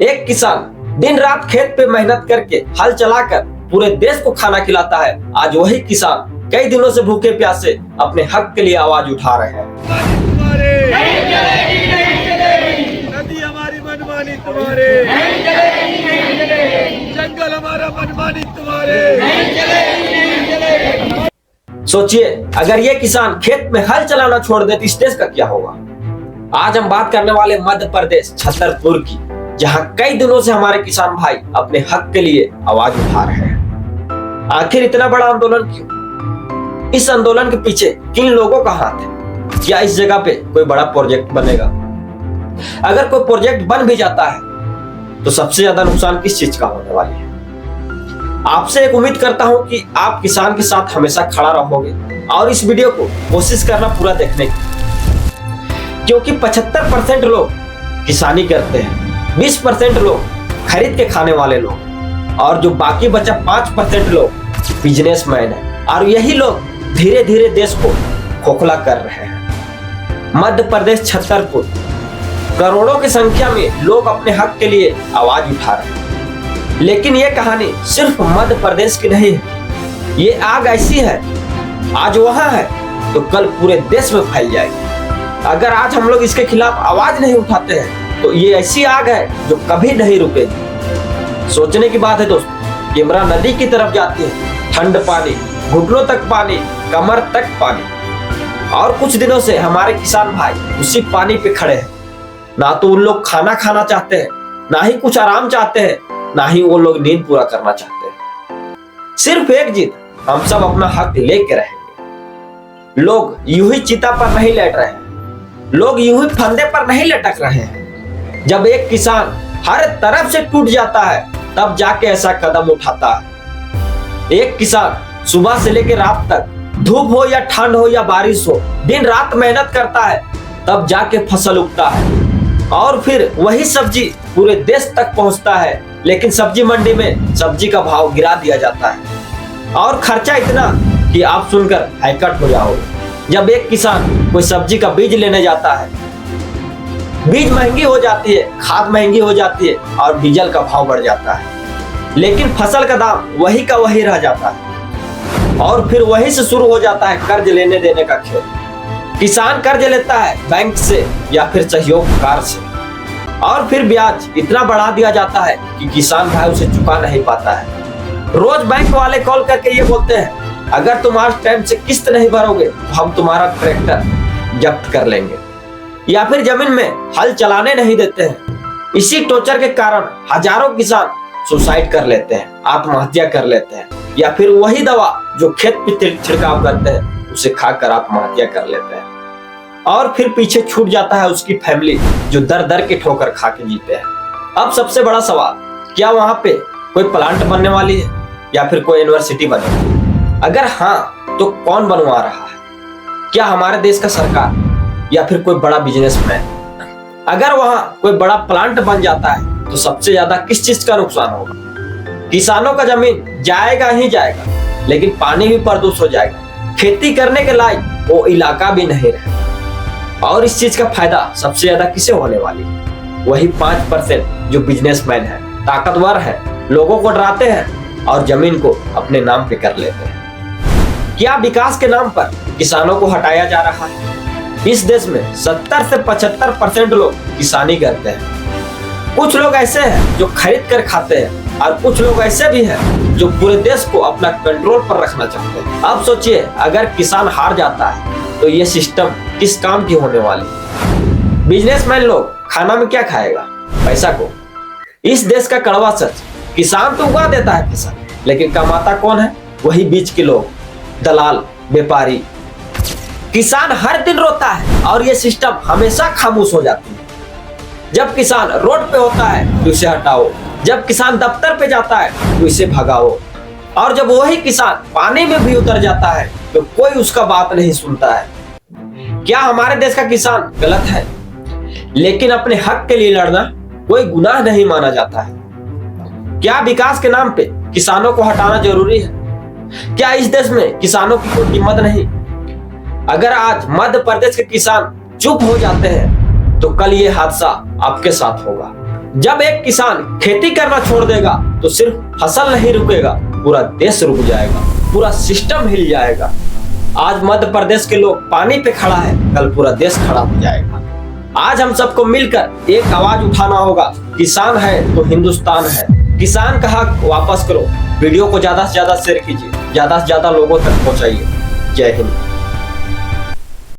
एक किसान दिन रात खेत पे मेहनत करके हल चलाकर पूरे देश को खाना खिलाता है। आज वही किसान कई दिनों से भूखे प्यासे अपने हक के लिए आवाज उठा रहे हैं। नदी हमारी मनमानी तुम्हारे, जंगल हमारा मनमानी तुम्हारे। सोचिए, अगर ये किसान खेत में हल चलाना छोड़ दे तो इस देश का क्या होगा। आज हम बात करने वाले मध्य प्रदेश छतरपुर की, जहां कई दिनों से हमारे किसान भाई अपने हक के लिए आवाज उठा रहे हैं। आखिर इतना बड़ा आंदोलन क्यों? इस आंदोलन के पीछे किन लोगों का हाथ है? क्या इस जगह पे कोई बड़ा प्रोजेक्ट बनेगा? अगर कोई प्रोजेक्ट बन भी जाता है तो सबसे ज्यादा नुकसान किस चीज का होने वाली है? आपसे एक उम्मीद करता हूं कि आप किसान के साथ हमेशा खड़ा रहोगे और इस वीडियो को कोशिश करना पूरा देखने की, क्योंकि 75% लोग किसानी करते हैं, 20% लोग खरीद के खाने वाले लोग, और जो बाकी बचा 5% लोग बिजनेसमैन हैं, और यही लोग धीरे धीरे देश को खोखला कर रहे हैं। मध्य प्रदेश छतरपुर, करोड़ों की संख्या में लोग अपने हक के लिए आवाज उठा रहे हैं। लेकिन ये कहानी सिर्फ मध्य प्रदेश की नहीं है। ये आग ऐसी है, आज वहां है तो कल पूरे देश में फैल जाएगी। अगर आज हम लोग इसके खिलाफ आवाज नहीं उठाते हैं तो ये ऐसी आग है जो कभी नहीं रुकेगी। सोचने की बात है दोस्तों, यमुना नदी की तरफ जाती है, ठंड पानी, घुटनों तक पानी, कमर तक पानी, और कुछ दिनों से हमारे किसान भाई उसी पानी पे खड़े हैं। ना तो उन लोग खाना खाना चाहते हैं, ना ही कुछ आराम चाहते हैं, ना ही वो लोग नींद पूरा करना चाहते हैं। सिर्फ एक जिद, हम सब अपना हक लेके रहेंगे। लोग यूं ही चिता पर नहीं लेट रहे हैं, लोग यूं ही फंदे पर नहीं लटक रहे हैं। जब एक किसान हर तरफ से टूट जाता है तब जाके ऐसा कदम उठाता है। एक किसान सुबह से लेकर रात तक, धूप हो या ठंड हो या बारिश हो, दिन रात मेहनत करता है, तब जाके फसल उगता है और फिर वही सब्जी पूरे देश तक पहुंचता है। लेकिन सब्जी मंडी में सब्जी का भाव गिरा दिया जाता है और खर्चा इतना कि आप सुनकर हैकट हो जाओगे। जब एक किसान कोई सब्जी का बीज लेने जाता है, बीज महंगी हो जाती है, खाद महंगी हो जाती है और डीजल का भाव बढ़ जाता है, लेकिन फसल का दाम वही का वही रह जाता है। और फिर वहीं से शुरू हो जाता है कर्ज लेने देने का खेल। किसान कर्ज लेता है बैंक से या फिर सहयोगकार से, और फिर ब्याज इतना बढ़ा दिया जाता है कि किसान भाई उसे चुका नहीं पाता है। रोज बैंक वाले कॉल करके ये बोलते हैं, अगर तुम आज टाइम से किस्त नहीं भरोगे तो हम तुम्हारा ट्रैक्टर जब्त कर लेंगे, या फिर जमीन में हल चलाने नहीं देते हैं। इसी टॉर्चर के कारण हजारों किसान सुसाइड कर लेते हैं, आत्महत्या कर लेते हैं, या फिर वही दवा जो खेत पे छिड़काव करते हैं उसे खाकर आत्महत्या कर लेते हैं। और फिर पीछे छूट जाता है उसकी फैमिली, जो दर दर के ठोकर खा के जीते हैं। अब सबसे बड़ा सवाल, क्या वहां पे कोई प्लांट बनने वाली है या फिर कोई यूनिवर्सिटी बनेगी? अगर हाँ तो कौन बनवा रहा है? क्या हमारे देश का सरकार या फिर कोई बड़ा बिजनेसमैन? अगर वहां कोई बड़ा प्लांट बन जाता है तो सबसे ज्यादा किस चीज का नुकसान होगा? किसानों का जमीन जाएगा ही जाएगा, लेकिन पानी भी प्रदूषित हो जाएगा, खेती करने के लायक वो इलाका भी नहीं रहेगा। और इस चीज का फायदा सबसे ज्यादा किसे होने वाली है? वही 5% जो बिजनेसमैन है, ताकतवर है, लोगों को डराते हैं और जमीन को अपने नाम पे कर लेते हैं। क्या विकास के नाम पर किसानों को हटाया जा रहा है? इस देश में 70 से 75% लोग किसानी करते हैं। कुछ लोग ऐसे हैं जो खरीद कर खाते हैं और कुछ लोग ऐसे भी हैं जो पूरे देश को अपना कंट्रोल पर रखना चाहते हैं। अब सोचिए, अगर किसान हार जाता है तो ये सिस्टम किस काम की होने वाली है? बिजनेसमैन लोग खाना में क्या खाएगा? पैसा को। इस देश का कड़वा सच, किसान तो उगा देता है फसल, लेकिन कमाता कौन है? वही बीच के लोग, दलाल, व्यापारी। किसान हर दिन रोता है और ये सिस्टम हमेशा खामोश हो जाती है। जब किसान रोड पे होता है तो इसे हटाओ, जब किसान दफ्तर पे जाता है तो इसे भगाओ, और जब वही किसान पानी में भी उतर जाता है तो कोई उसका बात नहीं सुनता है। क्या हमारे देश का किसान गलत है? लेकिन अपने हक के लिए लड़ना कोई गुनाह नहीं माना जाता है। क्या विकास के नाम पे किसानों को हटाना जरूरी है? क्या इस देश में किसानों की कोई कीमत नहीं? अगर आज मध्य प्रदेश के किसान चुप हो जाते हैं तो कल ये हादसा आपके साथ होगा। जब एक किसान खेती करना छोड़ देगा तो सिर्फ फसल नहीं रुकेगा, पूरा देश रुक जाएगा, पूरा सिस्टम हिल जाएगा। आज मध्य प्रदेश के लोग पानी पे खड़ा है, कल पूरा देश खड़ा हो जाएगा। आज हम सबको मिलकर एक आवाज उठाना होगा, किसान है तो हिंदुस्तान है। किसान का हक वापस करो। वीडियो को ज्यादा से ज्यादा शेयर कीजिए, ज्यादा से ज्यादा लोगों तक पहुंचाइए। जय हिंद।